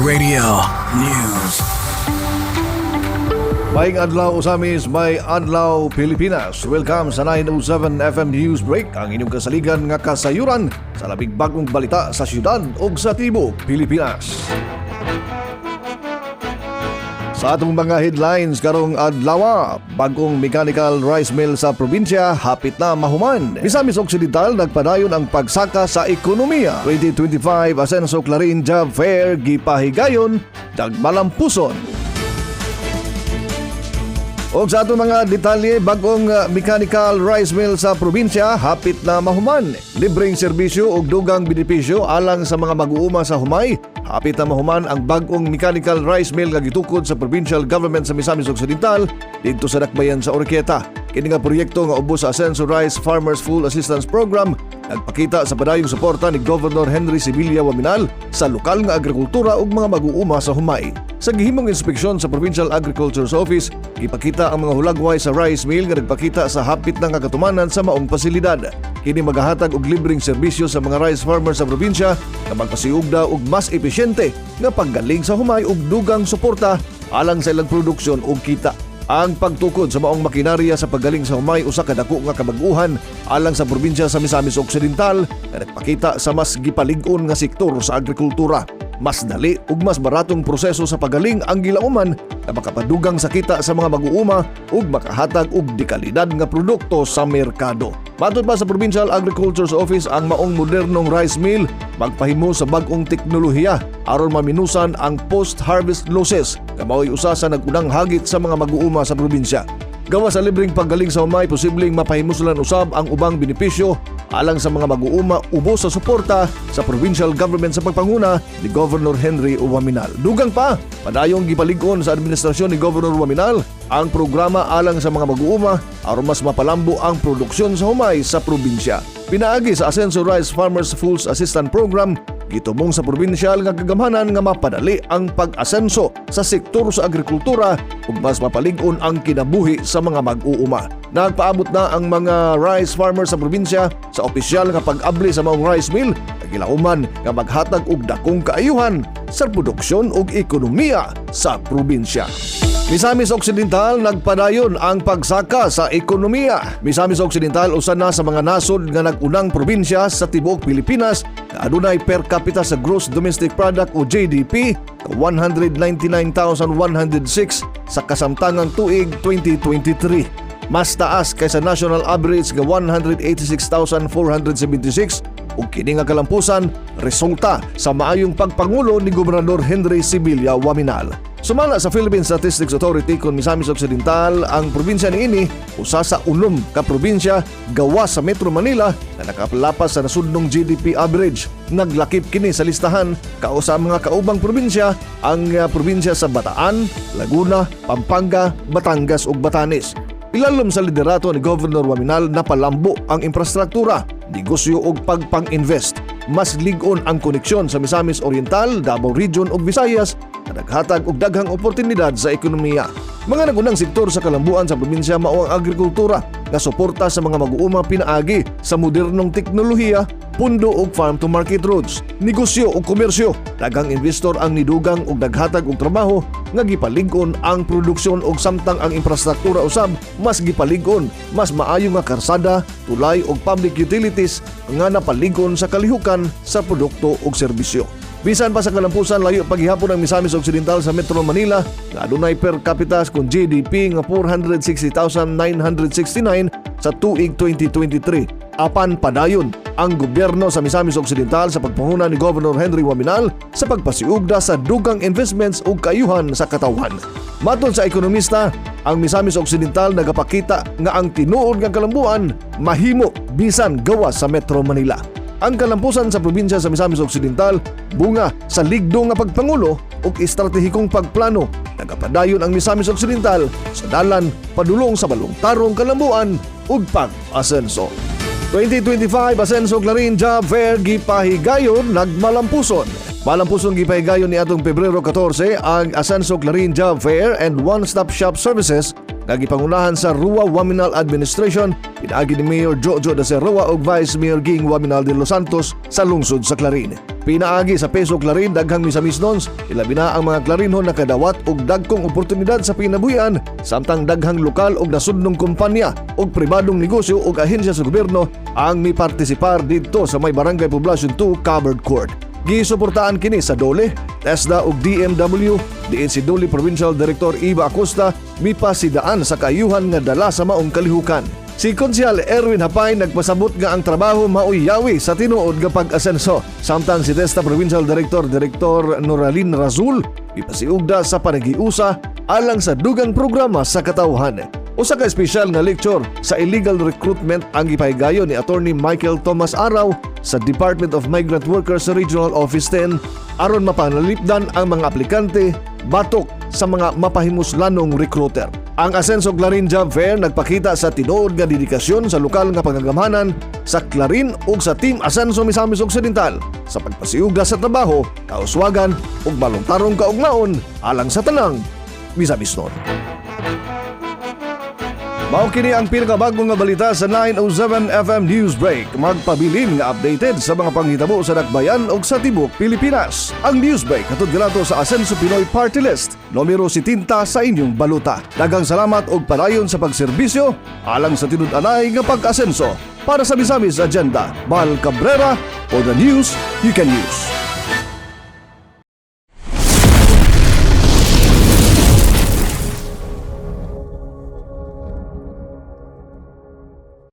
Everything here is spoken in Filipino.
Radio News. Maayong adlaw usamis, may adlaw Pilipinas. Welcome sa 907 FM News Break, ang inyong kasaligan nga kasayuran sa labing bagong balita sa syudad o sa tibok Pilipinas. Sa atong mga headlines karong adlaw, bagong mechanical rice mill sa probinsya hapit na mahuman. Misamis Occidental nagpadayon ang pagsaka sa ekonomiya. 2025 Asenso Clarin Job Fair gipahigayon dagmalampuson. O sa atong mga detalye, bagong mechanical rice mill sa probinsya hapit na mahuman. Libreng serbisyo ug dugang benepisyo alang sa mga mag-uuma sa humay. Hapit na mahuman ang bagong mechanical rice mill nga gitukod sa provincial government sa Misamis Occidental dito sa Dakbayan sa Oroquieta. Kini nga proyekto nga ubos sa Asenso Rice Farmers Full Assistance Program nagpakita sa padayong suporta ni Governor Henry Sibilia Waminal sa lokal nga agrikultura ug mga mag-uuma sa humay. Sa gihimong inspeksyon sa Provincial Agriculture's Office, ipakita ang mga hulagway sa rice mill nga nagpakita sa hapit na nga katumanan sa maong pasilidad. Kini magahatag og libreng serbisyo sa mga rice farmers sa probinsya nga magpasiugda og mas epesyente nga paggaling sa humay ug dugang suporta alang sa ilang produksyon ug kita. Ang pagtukod sa maong makinarya sa paggaling sa humay usa ka dako nga kabag-uhan alang sa probinsya sa Misamis Occidental nga nagpakita sa mas gipalig-on nga sektor sa agrikultura. Mas dali ug mas baratong proseso sa pagaling ang gilauman na makapadugang sa kita sa mga mag-uuma ug makahatag og dekalidad nga produkto sa merkado. Matod pa sa Provincial Agriculture's Office, ang maong modernong rice mill magpahimo sa bag-ong teknolohiya aron maminusan ang post-harvest losses nga mao'y usa sa nag-unang hagit sa mga mag-uuma sa probinsya. Gawa sa libreng paggaling sa humay, posibleng mapahimusulan usab ang ubang benepisyo alang sa mga mag-uuma ubos sa suporta sa provincial government sa pagpanguna ni Governor Henry Waminal. Dugang pa, padayong gipalig-on sa administrasyon ni Governor Waminal ang programa alang sa mga mag-uuma aron mas mapalambo ang produksyon sa humay sa probinsya. Pinaagi sa Asenso Rice Farmers Full Assistance Program, gitumong sa probinsyal nga kagamhanan nga mapadali ang pag-asenso sa sektor sa agrikultura ug mas mapalig-on ang kinabuhi sa mga mag-uuma. Nagpaabot na ang mga rice farmers sa probinsya sa opisyal nga pag-abli sa maong rice mill na gilauman nga maghatag og dakong kaayuhan sa produksyon ug ekonomiya sa probinsya. Misamis Occidental nagpadayon ang pagsaka sa ekonomiya. Misamis Occidental usa na sa mga nasod nga nag-unang probinsya sa tibuok Pilipinas na adunay per capita sa gross domestic product o GDP ka 199,106 sa kasamtangang tuig 2023. Mas taas kaysa national average nga 186,476 ug kini nga kalampusan resulta sa maayong pagpangulo ni Gobernador Henry Sibilia Waminal. Sumala sa Philippine Statistics Authority kon Misamis Occidental, ang probinsya niini usa sa unom ka probinsya gawas sa Metro Manila na nakalapas sa nasudnong GDP average. Naglakip kini sa listahan kausa mga kaubang probinsya ang probinsya sa Bataan, Laguna, Pampanga, Batangas ug Batanes. Ilalom sa liderato ni Governor Waminal na palambo ang infrastruktura, negosyo ug pagpang-invest. Mas lig-on ang koneksyon sa Misamis Oriental, Davao Region ug Visayas na naghatag og daghang oportunidad sa ekonomiya. Mga nagunang sektor sa kalambuan sa probinsya mao ang agrikultura nga suporta sa mga mag-uuma pinaagi sa modernong teknolohiya, pundo ug farm to market roads, negosyo ug komersyo. Daghang investor ang nidugang ug naghatag og trabaho nga gipalig-on ang produksyon ug samtang ang infrastruktura usab mas gipalig-on, mas maayo nga karsada, tulay ug public utilities nga napalig-on sa kalihukan sa produkto ug serbisyo. Bisan pa sa kalampusan, layo paghihapon ang Misamis Occidental sa Metro Manila nga adunay per capita kung GDP nga 460,969 sa tuig 2023. Apan padayon ang gobyerno sa Misamis Occidental sa pagpanguna ni Governor Henry Waminal sa pagpasiugda sa dugang investments ug kaayuhan sa katawan. Matod sa ekonomista, ang Misamis Occidental nagapakita nga ang tinuod nga kalambuan mahimo bisan gawas sa Metro Manila. Ang kalampusan sa probinsya sa Misamis Occidental bunga sa ligdo nga pagpangulo ug estratehikong pagplano. Nagapadayon ang Misamis Occidental sa dalan padulong sa balong-tarong kalambuan ug pag-asenso. 2025 Asenso Clarin Job Fair gipahigayon nagmalampuson. Malampuson gipahigayon ni atong Pebrero 14 ang Asenso Clarin Job Fair and One-Stop Shop Services nga gipangunahan sa Rua Waminal Administration pinaagi ni Mayor Jojo da Serroa ug Vice Mayor Ging Waminal de Los Santos sa lungsod sa Clarin. Pinaagi sa Peso Clarin daghang misamis nons, ilabi na ang mga Clarinhon nakadawat og dagkong oportunidad sa pinabuyan samtang daghang lokal ug nasudnong kumpanya ug pribadong negosyo ug ahensya sa gobyerno ang mipartisipar didto sa may Barangay Poblacion 2 Covered Court. Gisuportaan kini sa DOLE, TESDA ug DMW, diin si DOLE Provincial Director Eva Acosta mipasidaan sa kaayuhan nga dala sa maong kalihukan. Si Konsyal Erwin Hapay nagpasabot nga ang trabaho mauyawi sa tinuod nga pag-asenso. Samtang si TESDA Provincial Director Noralyn Razul ipasiugda sa panagiusa alang sa dugang programa sa katawhan. Usa ka espesyal nga lecture sa illegal recruitment ang gipahigayon ni Attorney Michael Thomas Araw sa Department of Migrant Workers sa Regional Office 10 aron mapanalipdan ang mga aplikante batok sa mga mapahimuslanong recruiter. Ang Asenso Clarin Job Fair nagpakita sa tinuod nga dedikasyon sa lokal nga pagagamhanan sa Clarin ug sa Team Asenso Misamis Occidental sa pagpasiugda sa trabaho, kauswagan ug balontarong kaugmaon alang sa tanang Misamis nun. Mao kini ang pinakabagong nga balita sa 907 FM Newsbreak. Magpabilin nga updated sa mga panghitabo sa Dakbayan ug sa Tibok, Pilipinas. Ang Newsbreak katod ganato sa Asenso Pinoy Party List, numero 70 sa inyong baluta. Daghang salamat og padayon sa pagserbisyo alang sa tinud-anay nga pag-asenso. Para sa Misamis Agenda, Bal Cabrera for the news you can use.